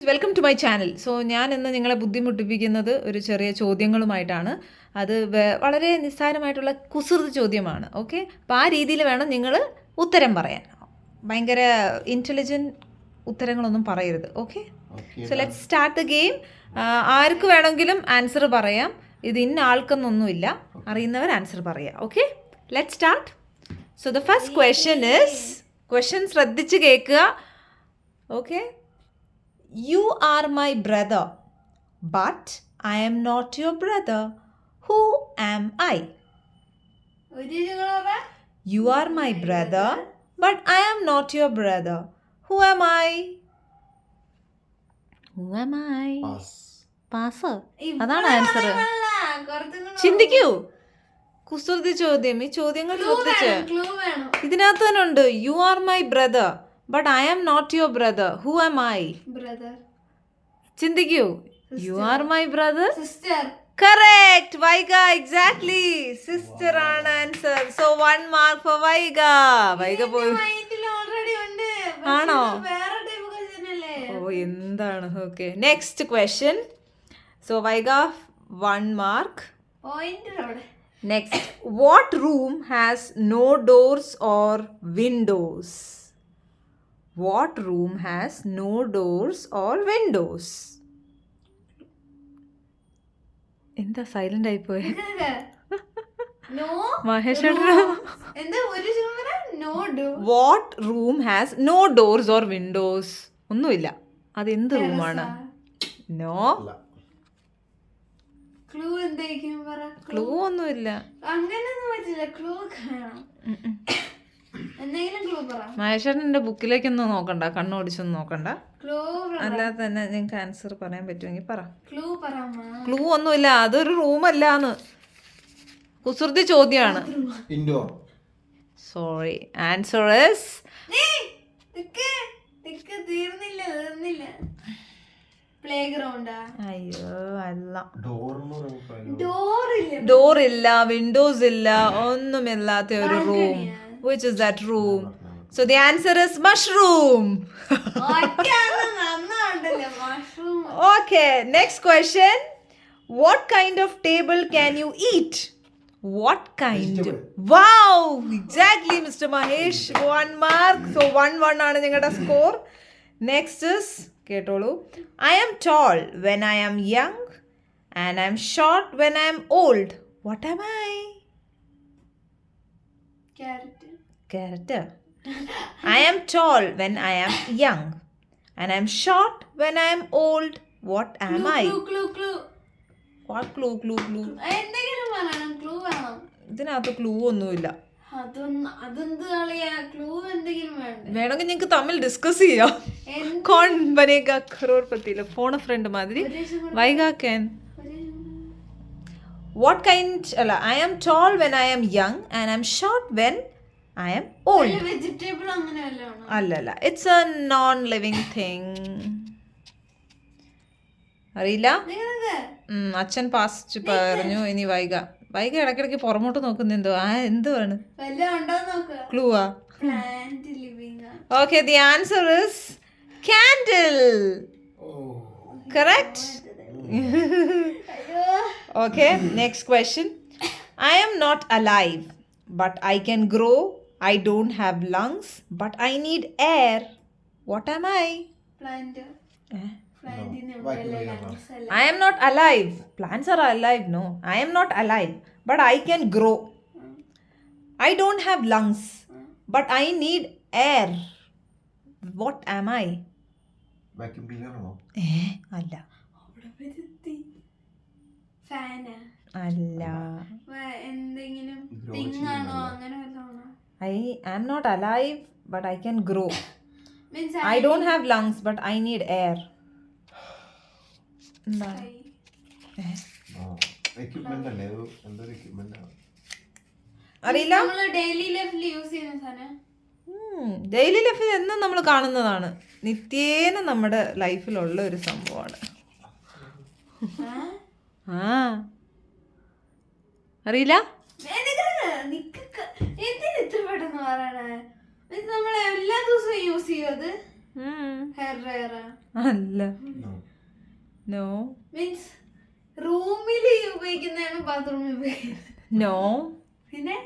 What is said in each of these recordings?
Welcome to my channel. So ഞാൻ ഇന്ന് നിങ്ങളെ ബുദ്ധിമുട്ടിപ്പിക്കുന്നത് ഒരു ചെറിയ ചോദ്യങ്ങളുമായിട്ടാണ്. അത് വളരെ നിസ്സാരമായിട്ടുള്ള കുസൃതി ചോദ്യമാണ്. ഓക്കെ, അപ്പോൾ ആ രീതിയിൽ വേണം നിങ്ങൾ ഉത്തരം പറയാൻ. ഭയങ്കര ഇൻ്റലിജൻറ്റ് ഉത്തരങ്ങളൊന്നും പറയരുത്. Okay, so let's start the game. ആർക്ക് വേണമെങ്കിലും ആൻസർ പറയാം. ഇത് ഇന്ന ആൾക്കെന്നൊന്നുമില്ല, അറിയുന്നവർ ആൻസർ പറയാം. Okay, let's start. So the first question ശ്രദ്ധിച്ച് കേൾക്കുക. Okay, You are my brother, but I am not your brother. Who am I? You are my brother, but I am not your brother. Who am I? Who am I? Pass. അതാണ് answer. ചിന്തിക്കൂ. കുസൃതി ചോദ്യം. ഈ ചോദ്യങ്ങൾ ശ്രദ്ധിച്ച്. ഇതിനകത്ത് തന്നെ ഉണ്ട്. You are my brother. But I am not your brother. Who am I? Brother. ചിന്തിക്കൂ. You are my brother. Sister. Correct. Vaiga, exactly. Sister ആണ് answer. So 1 mark for Vaiga. Vaiga പോയി. ആണോ? ഓ എന്താണ്? Okay. Next question. So Vaiga 1 mark. Next. What room has no doors or windows? What room has no doors or windows? എന്താ silent ആയി പോയെ? Mahesh what room has no doors or windows? ഒന്നുമില്ല. അത് എന്ത് റൂമാണ്? നോ ക്ലൂ ഒന്നുമില്ല. മഹേശ്വരൻ്റെ ബുക്കിലേക്കൊന്നും നോക്കണ്ട, കണ്ണോടിച്ചൊന്നും നോക്കണ്ട. അല്ലാതെ തന്നെ നിങ്ങൾക്ക് ആൻസർ പറയാൻ പറ്റുമെങ്കിൽ പറ. ക്ലൂ ഒന്നുമില്ല. അതൊരു റൂമല്ലാന്ന്. കുസൃതി ചോദ്യമാണ്. സോറി, ആൻസർ ഈസ് അയ്യോ അല്ല. ഡോർ ഇല്ല, വിൻഡോസ് ഇല്ല, ഒന്നുമില്ലാത്ത ഒരു room. Which is that room? So the answer is mushroom. Okay, next question. What kind of table can you eat? What kind? Vegetable. Wow, exactly, Mr. Mahesh. 1 mark. So 1-1 ആണ് നിങ്ങളുടെ score. Next is കേട്ടോളൂ. I am tall when I am young and I am short when I am old. What am I? Carrot. I am tall when I am young and I am short when I am old. What am I? What clue? ഇതിനകത്ത് clue ഒന്നുമില്ല. വേണമെങ്കിൽ നിങ്ങൾക്ക് തമ്മിൽ discuss ചെയ്യാം. കോൺ Banega കരോർപതിയിലെ phone front മാതിരി Vaigai can. What kind? I am tall when I am young and I am short when I am old. Vegetable അല്ലല്ല, it's A non living thing. അറിയില്ല. അച്ഛൻ പാസ്റ്റ് പറഞ്ഞു. ഇനി വൈഗ ഇടയ്ക്കിടയ്ക്ക് പുറമോട്ട് നോക്കുന്ന എന്തോ എന്തുവാണ്? ക്ലൂവാ? Okay, the answer is candle. Correct. Okay, next question. I am not alive, but I can grow. I don't have lungs, but I need air. What am I? Plant. I am not alive. Plants are alive, no. I am not alive, but I can grow. I don't have lungs, but I need air. What am I? Vacuum cleaner ആണോ? അല്ല. Fan അല്ല. എന്തെങ്കിലും thing ആണോ? അങ്ങനെ വല്ലതാണോ? I am not alive, but I can grow. I don't have lungs, but I need air. Equipment അല്ലേ? എന്തൊരു equipment ആണ്? അറിയില്ല. നമ്മൾ ഡെയിലി ലൈഫിൽ യൂസ് ചെയ്യുന്ന സാധനം. ഡെയിലി ലൈഫിൽ എന്നും നമ്മൾ കാണുന്നതാണ്. നിത്യേന നമ്മുടെ ലൈഫിലുള്ള ഒരു സംഭവമാണ്. അറിയില്ല. എന്തിന് ഇത്ര പെട്ടെന്ന് പറയണേ? നമ്മൾ എല്ലാ ദിവസവും യൂസ് ചെയ്യും. അത് ഹെയർ ഡ്രയറാ? അല്ല. No. നോ മീൻസ് റൂമിൽ ഉപയോഗിക്കുന്നതാണ് ബാത്റൂമിൽ ഉപയോഗിക്കുന്നത്. നോ. പിന്നെ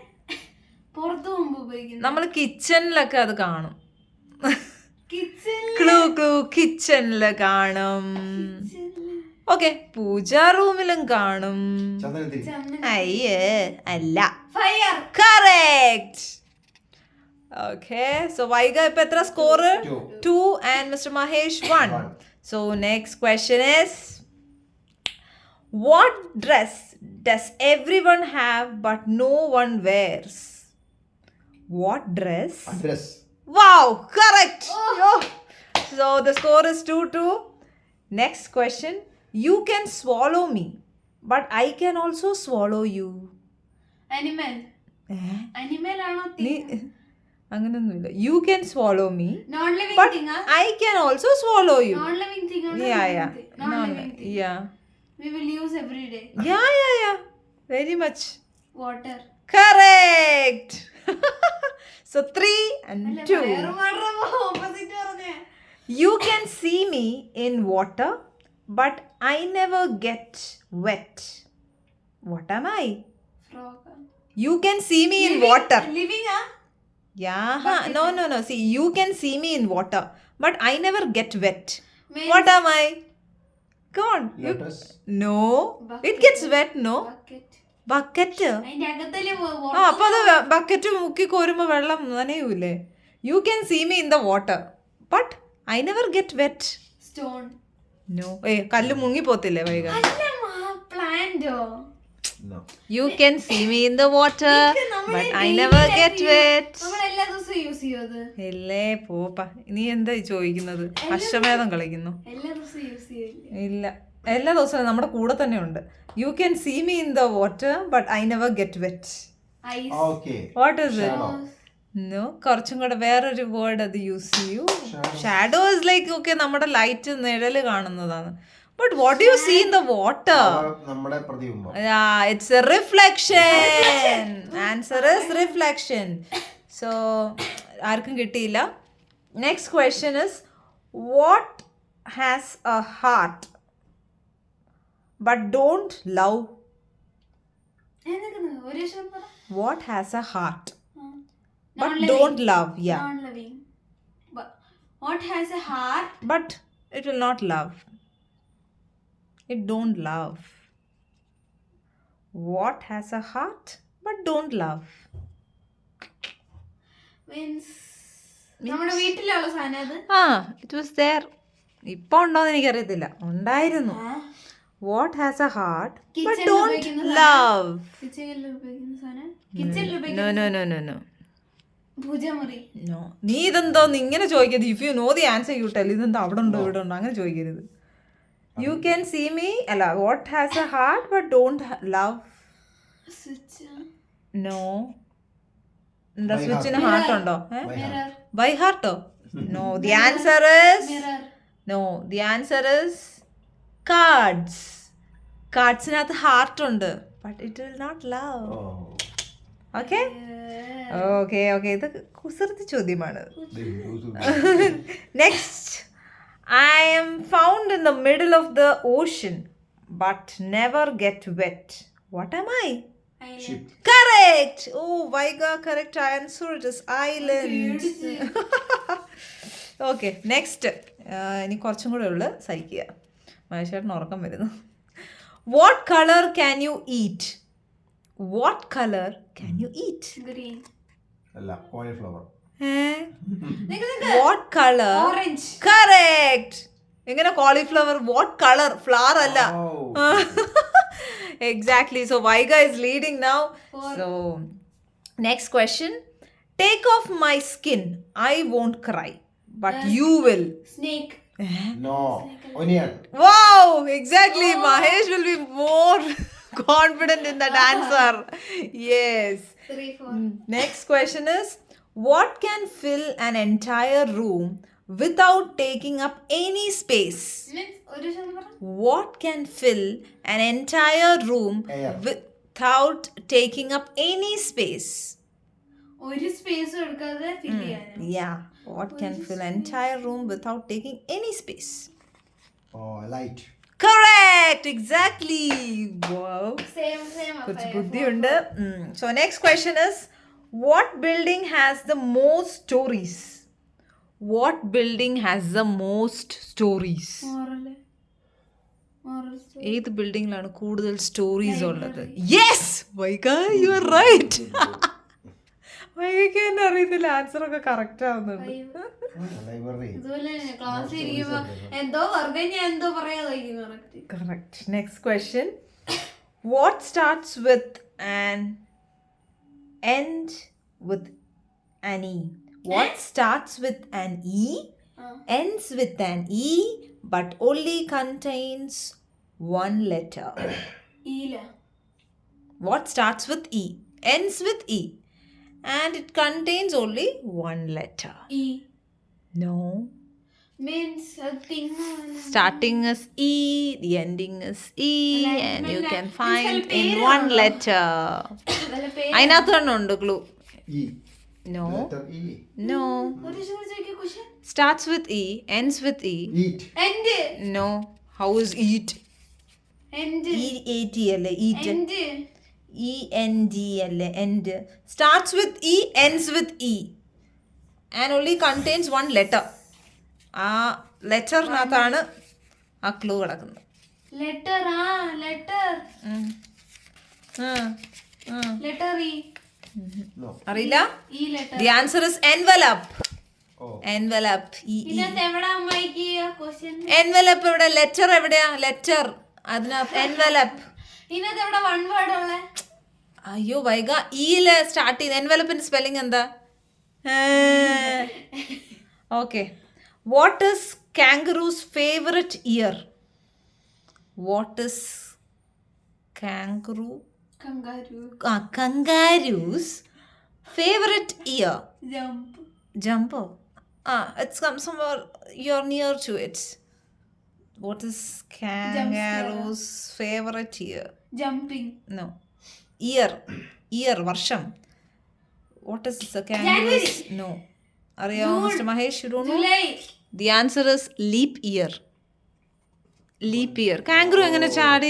പുറത്ത് പോകുമ്പോ ഉപയോഗിക്കുന്നത്. നമ്മൾ കിച്ചണിലൊക്കെ അത് കാണും. കിച്ചൺ ക്ലൂ കിച്ചണില് കാണും. ഓക്കെ, പൂജാ റൂമിലും കാണും. ചന്ദനത്തിരി. അയ്യേ അല്ല. Fire. Correct. Okay, so Vaiga ഇപ്പൊ എത്ര score? 2 and Mr. Mahesh 1. So next question is, what dress does everyone have but no one wears? What dress? Dress. Wow, correct. Yo. So the score is 2-2. Next question. You can swallow me, but I can also swallow you. Animal. Animal ആണോ? നീ അങ്ങനൊന്നുമില്ല. You can swallow me, non living but thing. I can also swallow you. Non living thing. Yeah. Non No, living thing. yeah. We will use every day. Yeah. Very much. Water. Correct. So 3 and 2. Opposite പറഞ്ഞേ. You can see me in water, but I never get wet. What am I? Frog. You can see me in water. Living ആ? Yeah. No. See, you can see me in water, but I never get wet. Means- What am I? Come on. Lotus. No. Bucket. It gets wet, no? Bucket. Bucket. അതിന്റെ അകത്തല്ലേ ആ അപ്പൊ അത് bucket മുക്കി കോരുമ്പോ വെള്ളം നനയൂലേ? You can see me in the water but I never get wet. Stone. No. കല്ല് മുങ്ങി പോത്തില്ലേ വൈക? അല്ല പ്ലാന്റോ? No. You can see me in the water but I never get wet. നമ്മൾ എല്ലാ ദിവസവും യൂസ് ചെയ്യത്. ഇല്ലേ പോപ്പ, നീ എന്താ ഈ ചോദിക്കുന്നത്? അശ്വമേധം കളിക്കുന്നു. എല്ലാ ദിവസവും യൂസ് ചെയ്യില്ല. ഇല്ല, എല്ലാ ദിവസവും നമ്മുടെ കൂടെ തന്നെ ഉണ്ട്. You can see me in the water but I never get wet. Ice. Okay. What is it? Shadow. No, കുറച്ചും കൂടെ വേറൊരു വേർഡ് അത് യൂസ് ചെയ്യൂ. ഷാഡോ ഇസ് ലൈക്ക് ഓക്കെ നമ്മുടെ ലൈറ്റ് നിഴല് കാണുന്നതാണ്. But what you see in the water? നമ്മുടെ പ്രതിബിംബം. It's a reflection. Answer is reflection. So ആർക്കും കിട്ടിയില്ല. Next question is, what has a heart but don't love? ഒരു ദിവസം പറ. What has a heart Non but living. don't love? Yeah. Non living. But what has a heart? But it will not love. It don't love. What has a heart but don't love? Means നമ്മുടെ വീട്ടിലുള്ള സാധനം അത്. It was there. ഇപ്പൊ ഉണ്ടോന്ന് എനിക്കറിയത്തില്ല. ഉണ്ടായിരുന്നു. What has a heart but Kitchen don't ഉപയോഗിക്കുന്ന love? കിച്ചണിൽ ഉപയോഗിക്കുന്ന സാധനം. കിച്ചണിൽ ഉപയോഗിക്കുന്ന No. പൂജമുറി. No. നീ ഇതെന്തോന്ന് ഇങ്ങനെ ചോദിക്കരുത്. If you know the answer you tell. ഇതെന്താ അവിടെ ഉണ്ടോ ഇവിടെ ഉണ്ടോ അങ്ങനെ ചോദിക്കരുത്. യു ക്യാൻ സീ മീ അല്ല, what has a heart but don't love? Switch. No. എന്താ സ്വിച്ചിന് ഹാർട്ട് ഉണ്ടോ? മിറർ. ബൈ ഹാർട്ടോ? No. The answer is mirror. No. The answer is cards. കാർഡ്സിനകത്ത് ഹാർട്ട് ഉണ്ട് but it will not love. Oh. Okay okay okay, ഇത് കുസൃതി ചോദ്യമാണ്. Next, I am found in the middle of the ocean but never get wet. What am I? Ship. Correct. Oh, Vaiga, correct answer. It is island. Okay, next. ഇനി കുറച്ചും കൂടെ ഉള്ളു സഹിക്കുക. മഹേഷേട്ടന് ഉറക്കം വരുന്നു. What color can you eat? What color can you eat? Green. അല്ല, cauliflower. What color? Orange. Correct. എങ്ങനെ cauliflower? What colour? Flower അല്ല. Exactly. So Vaiga is leading now. So next question. Take off my skin. I won't cry, but you will. Snake. No. Onion. Wow, exactly. Mahesh will be more confident in that answer. Yes. 3, 4. Next question is, what can fill an entire room without taking up any space? Means ഒരു ദിവസം പറ. What can fill an entire room Air. without taking up any space? ഒരു space എടുക്കാതെ ഫിൽ ചെയ്യാൻ. Yeah. What can fill an entire room without taking any space? Oh, light. Correct! Exactly! Wow. Same. കുറച്ച് ബുദ്ധിയുണ്ട്. So next question is, what building has the most stories? What building has the most stories? ഏത് ബിൽഡിങ്ങിലാണ് കൂടുതൽ stories ഉള്ളത്? Yes Vaika, you are right. വൈകയ്ക്ക് തന്നെ അറിയത്തില്ല, answer ഒക്കെ correct ആവുന്നുണ്ട്. Library. ഇതുപോലെ ക്ലാസ്സിൽ ഇരിക്കുമ്പോ എന്തോ വെറുതെ ഞാൻ എന്തോ പറയാതായിരിക്കും correct. Correct. Next question. What starts with an end with an E? What starts with an E, ends with an E, but only contains one letter? ഈല. What starts with E, ends with E, and it contains only one letter? ഈ. No. Means a thing. Starting is E, the ending is E, and you can find in പേര് one letter. വല്ല പേര്. അതിനകത്ത് തന്നെ ഉണ്ട് clue. E. No. Letter E. No. ഒരു ചോദിച്ചോക്കിയ question. Starts with E, ends with E. Eat. End. No. How is eat? End. E-A-T അല്ലേ eat. End. E-N-D അല്ലേ end. Starts with E, ends with E, and only contains one letter. ആ ലെറ്ററിനകത്താണ് ആ clue കിടക്കുന്നത്. Letter. Letter. Letter E. No. അറിയില്ല. ഈ letter. The answer is envelope. Oh. Envelope. ഇതിനകത്ത് എവിടാ അമ്മായിക്ക് ക്വസ്റ്റ്യൻ? Envelope എവിടെ? ലെറ്റർ എവിടെയാ? ലെറ്റർ അതിനകത്ത് envelope. ഇതിനകത്ത് എവിടെ വൺ വേർഡ് ഉള്ളേ? അയ്യോ വൈക, ഈയില് സ്റ്റാർട്ട് ചെയ്ത് എൻവലപ്പിന്റെ സ്പെല്ലിംഗ് എന്താ? Okay. What is kangaroo's favourite year? What is kangaroo's favourite year? Jump. ജമ്പോ? It's come somewhere you are near to it. What is kangaroo's favourite year? Jumping. No. Year, വർഷം. What is the kangaroos? No. അറിയാമോ mister Mahesh? You don't know? July. The answer is leap year. Leap year. Kangaroo എങ്ങനെ ചാടി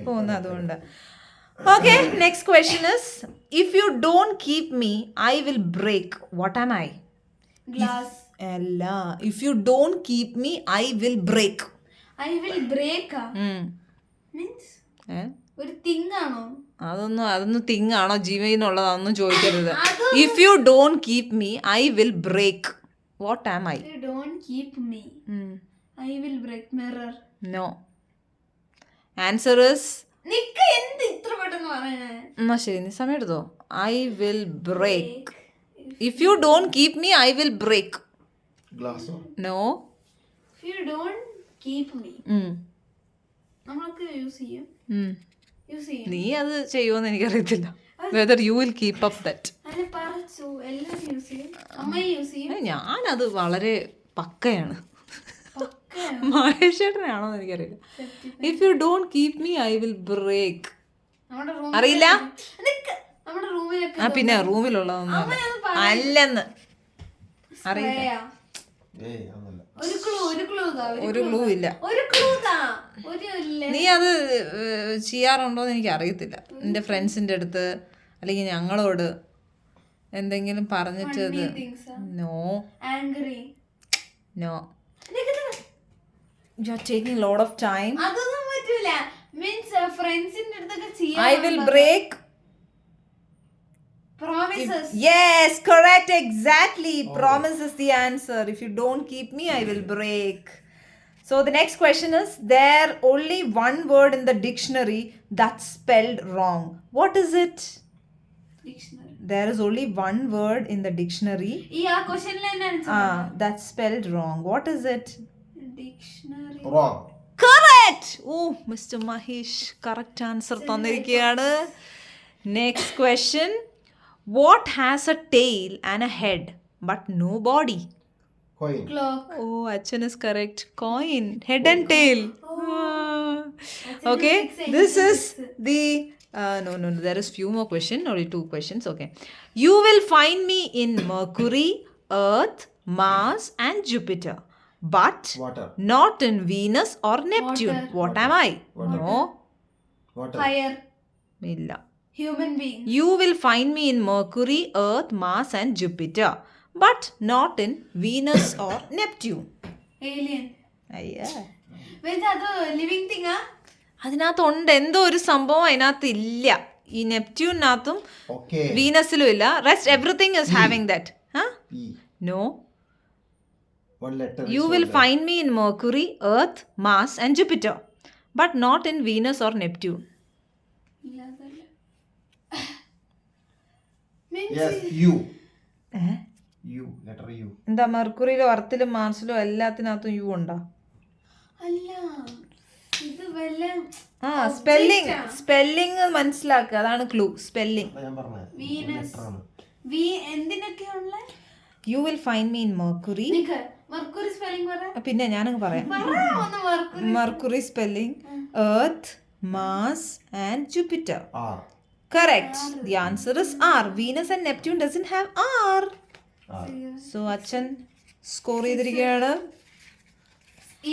പോകുന്ന അതുകൊണ്ട്. Okay, next question is, if you don't keep me, I will break. What am I? Glass. അല്ല. If you don't keep me, I will break. I will break. Means ഒരു thing ആണോ? അതൊന്നും തിങ്ങാണോ ജീവനുള്ളതാണെന്നും ചോദിക്കരുത്. If you don't keep me I will break. What am I? You don't keep me. I will break. Mirror. No. Answer is, നിക്ക് എന്ത് ഇത്ര പെട്ടെന്ന് പറയണേ? എന്നാ ശരി, നീ സമയം എടുത്തോ. I will break. If you don't keep me I will break. Glass. No. If you don't keep me. നമ്മളൊക്കെ യൂസ് ചെയ്യും. നീ അത് ചെയ്യുമോന്ന് എനിക്കറിയത്തില്ല. Whether you will keep up that. അല്ല പറച്ചു എല്ലാവരും യൂസ് ചെയ്യും. അമ്മയെ യൂസ് ചെയ്യും. ഞാനത് വളരെ പക്കയാണ്. മഹേഷേട്ടനാണോ എന്ന് എനിക്കറിയില്ല. If you don't keep me I will break. നമ്മുടെ റൂം അറിയില്ല. നമ്മുടെ റൂമിലൊക്കെ പിന്നെ റൂമിലുള്ളതൊന്നും അല്ലെന്ന് അറിയില്ല. ഏയ് ഒന്നല്ല. ഒരു ക്ലൂ ഇല്ല. നീ അത് ചെയ്യാറുണ്ടോന്ന് എനിക്ക് അറിയത്തില്ല. നിന്റെ ഫ്രണ്ട്സിന്റെ അടുത്ത് അല്ലെങ്കിൽ ഞങ്ങളോട് എന്തെങ്കിലും പറഞ്ഞിട്ട് അത് no no you are taking lot of time. അതൊന്നും പറ്റൂല. മീൻസ് ഫ്രണ്ട്സിന്റെ അടുത്തൊക്കെ ചെയ്യാൻ. I will break. Promises. Yes, correct, exactly. Promise is the answer. If you don't keep me, I will break. So the next question is, there only one word in the dictionary that's spelled wrong. What is it? Dictionary. There is only one word in the dictionary ഈ ആ ക്വസ്റ്റ്യനിൽ തന്നെ answer. that's spelled wrong. What is it? Dictionary. Wrong. Correct. Oh, Mr. Mahesh, correct answer തന്നിരിക്കുകയാണ്. Next question. What has a tail and a head but no body? Coin. Clock. Oh, Achan is correct. Coin, head and tail. Okay, this is the no. There is few more questions. Only 2 questions. Okay, you will find me in Mercury, Earth, Mars and Jupiter, but Water. not in Venus or Neptune. What am I? No. Water. Fire. ഇല്ല. Human being. You will find me in Mercury, Earth, Mars and Jupiter, but not in Venus or Neptune. Alien. അയ്യേ. Wait, അത് living thing ആ? അതിനകത്തുണ്ട് എന്തോ ഒരു സംഭവം അതിനകത്ത് ഇല്ല. ഈ നെപ്റ്റ്യൂണിനകത്തും Okay. വീനസിലും ഇല്ല. Rest everything is having that. E. No. One letter. You will find me in Mercury, Earth, Mars and Jupiter, but not in Venus or Neptune. ഇല്ല, അതല്ല. Means Yes. U. U. Letter U. എന്താ മെർക്കുറിയിലും എർത്തിലും മാർസിലും എല്ലാത്തിനകത്തും U ഉണ്ടോ? അല്ല, ഇത് വല്ല spelling മനസ്സിലാക്കുക, അതാണ് clue. Spelling. അതാ ഞാൻ പറഞ്ഞത്. Venus. Letter ആണ്. എന്തിനൊക്കെയുള്ള you will find me in Mercury. Mercury spelling പറ. പിന്നെ ഞാനങ്ങ് പറയാം. ഒന്ന് Mercury. Mercury spelling Earth, Mars and Jupiter. R. Correct. The answer is R. Venus and Neptune doesn't have R. R. So അച്ഛൻ score ചെയ്തിരിക്കുകയാണ്.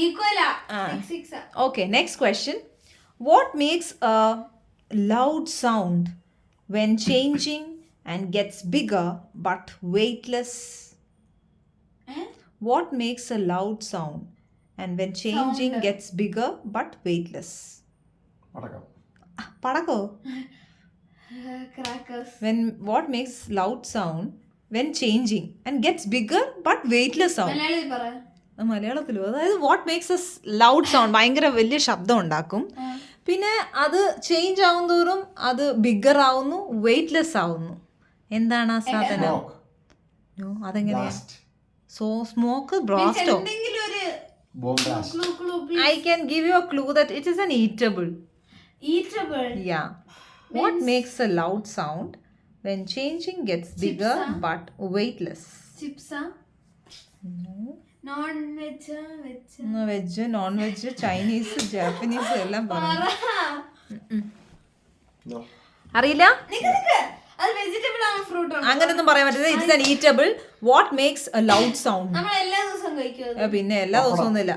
ഈക്വലാ. ആ. 6 ആ. Okay, next question. What makes a loud sound when changing and gets bigger but weightless? What makes a loud sound and when changing Sound. gets bigger but weightless? പടക്കം. പടക്കോ? Crackers. What makes loud sound when changing and gets bigger but weightless sound? മലയാളത്തിൽ പറ. മലയാളത്തിലോ? അതായത് what makes a loud sound, ഭയങ്കര വലിയ ശബ്ദം ഉണ്ടാക്കും, പിന്നെ അത് ചേഞ്ച് ആവും തോറും അത് ബിഗർ ആവുന്നു, വെയിറ്റ്ലെസ് ആവുന്നു. എന്താണ് ആ സാധനം? Smoke. അതെങ്ങനെയാ? Blast. സോ സ്മോക്ക്, ബ്ലാസ്റ്റോ? എന്തെങ്കിലും ഒരു Bomb blast. clue. I can give you a clue that it is an eatable. Eatable. Yeah. What makes a loud sound when changing gets bigger but weightless? Chips ആ? Non veg ആ? Veg ആ? Veg, non veg, Chinese, Japanese എല്ലാം പറഞ്ഞു. No. അറിയില്ല? നിക്ക്. അത് vegetable ആണ്, fruit ആണ്? അങ്ങനൊന്നും പറയാൻ പറ്റില്ല. It's an eatable. What makes a loud sound? നമ്മൾ എല്ലാ ദിവസവും കഴിക്കും അത്. പിന്നെ എല്ലാ ദിവസവും ഒന്നുമില്ല.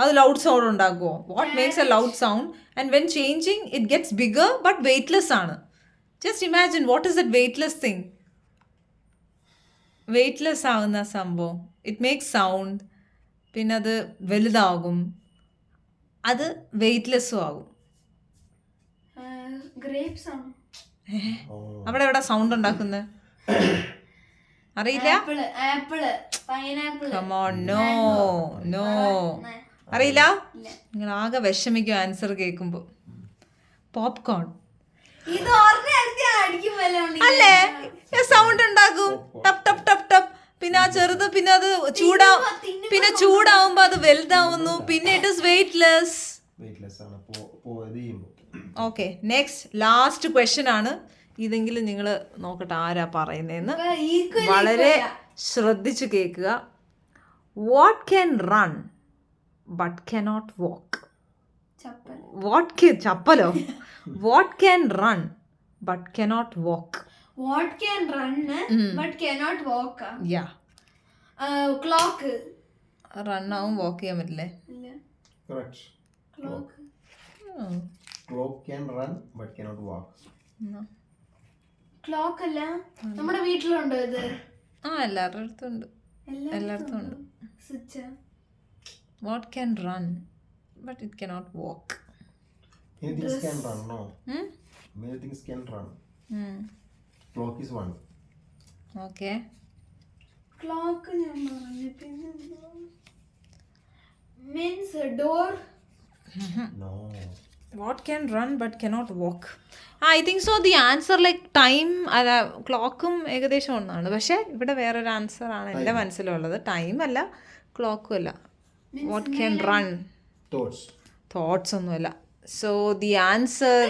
അത് ലൗഡ് സൗണ്ട് ഉണ്ടാക്കുമോ? What makes a loud sound and when changing it gets bigger but weightless ആണ്. Just imagine what is that weightless thing? Weightless ആവുന്ന സംഭവം. ഇറ്റ് മേക്സ് സൗണ്ട്, പിന്നെ അത് വലുതാകും, അത് വെയ്റ്റ്ലെസ്സും ആകും. ഗ്രേപ്സ് ആണ്. Oh. അവിടെ എവിടെ സൗണ്ട് ഉണ്ടാക്കുന്നത്? അറിയില്ല? Apple, pineapple. Come on, no. അറിയില്ല? നിങ്ങൾ ആകെ വിഷമിക്കും ആൻസർ കേൾക്കുമ്പോൾ. പോപ്കോൺ ഇത് ഓർമ്മ അടിക്കുമല്ലോ. അല്ലേ? സൗണ്ട് ഉണ്ടാക്കും, ടപ്പ് ടപ്പ് ടപ്പ് ടപ്പ്. പിന്നെ ആ ചെറുത്, പിന്നെ അത് പിന്നെ ചൂടാവുമ്പോ അത് വലുതാവുന്നു, പിന്നെ ഇറ്റ് ഇസ് വെയിറ്റ്ലെസ്. Weightless ആണ്. ഇത് ചെയ്യുമ്പോൾ. ഓക്കെ, നെക്സ്റ്റ് ലാസ്റ്റ് ക്വസ്റ്റ്യൻ ആണ്. ഇതെങ്കിലും നിങ്ങൾ നോക്കട്ടെ ആരാ പറയുന്നതെന്ന്. വളരെ ശ്രദ്ധിച്ച് കേൾക്കുക. What can run but cannot walk? ചപ്പലോ? What can run but cannot walk? What can run but cannot walk? Yeah. Clock. Run ആവും, വാക്ക് ചെയ്യാൻ പറ്റില്ലേ? ഇല്ല. Correct. Clock. Clock can run but cannot walk. Clock അല്ല, നമ്മുടെ വീട്ടിലുണ്ടോ ഇത്? എല്ലാവരുടെ അടുത്തും ഉണ്ട്. എല്ലായിടത്തും ഉണ്ട്. Switch. What can run but it cannot walk? Many things can run, no. Many things can run. Clock is one. Okay. Clock ഞാൻ പറഞ്ഞു. പിന്നെ means door. No. What can run but cannot walk? I think so. The answer like time, അല്ല ക്ലോക്കും ഏകദേശം ഒന്നാണ്. പക്ഷേ ഇവിടെ വേറൊരു answer ആണ് എൻ്റെ മനസ്സിലുള്ളത്. ടൈം അല്ല, ക്ലോക്കും അല്ല. What can run? തോട്ട്സ് ഒന്നുമല്ല. സോ ദി ആൻസർ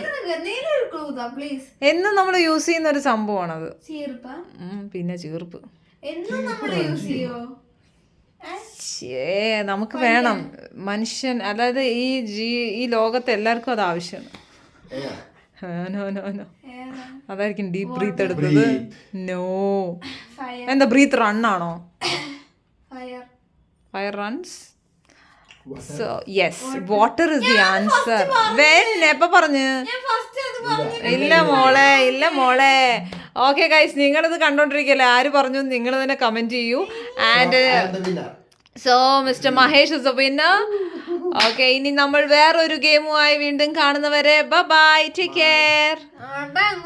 എന്നും നമ്മൾ യൂസ് ചെയ്യുന്ന ഒരു സംഭവമാണത്. പിന്നെ ചീർപ്പ് എന്നും നമ്മൾ യൂസ് ചെയ്യോ? നമുക്ക് വേണം. മനുഷ്യൻ, അതായത് ഈ ലോകത്ത് എല്ലാവർക്കും അത് ആവശ്യമാണ്. നോ അതായിരിക്കും ഡീപ് ബ്രീത്ത് എടുത്തത്. നോ. എന്താ breath റണ്ണാണോ? 5 runs. So yes, water is the answer. When എപ്പോ പറഞ്ഞു? ഇല്ല മോളെ. ഓക്കെ ഗൈസ്, നിങ്ങളിത് കണ്ടോണ്ടിരിക്കല്ലേ, ആര് പറഞ്ഞു നിങ്ങൾ തന്നെ കമന്റ് ചെയ്യൂ. And so mister Mahesh is the winner. Okay, ഇനി നമ്മൾ വേറൊരു ഗെയിമുമായി വീണ്ടും കാണുന്നവരെ ബൈ, ടേക്ക് കെയർ.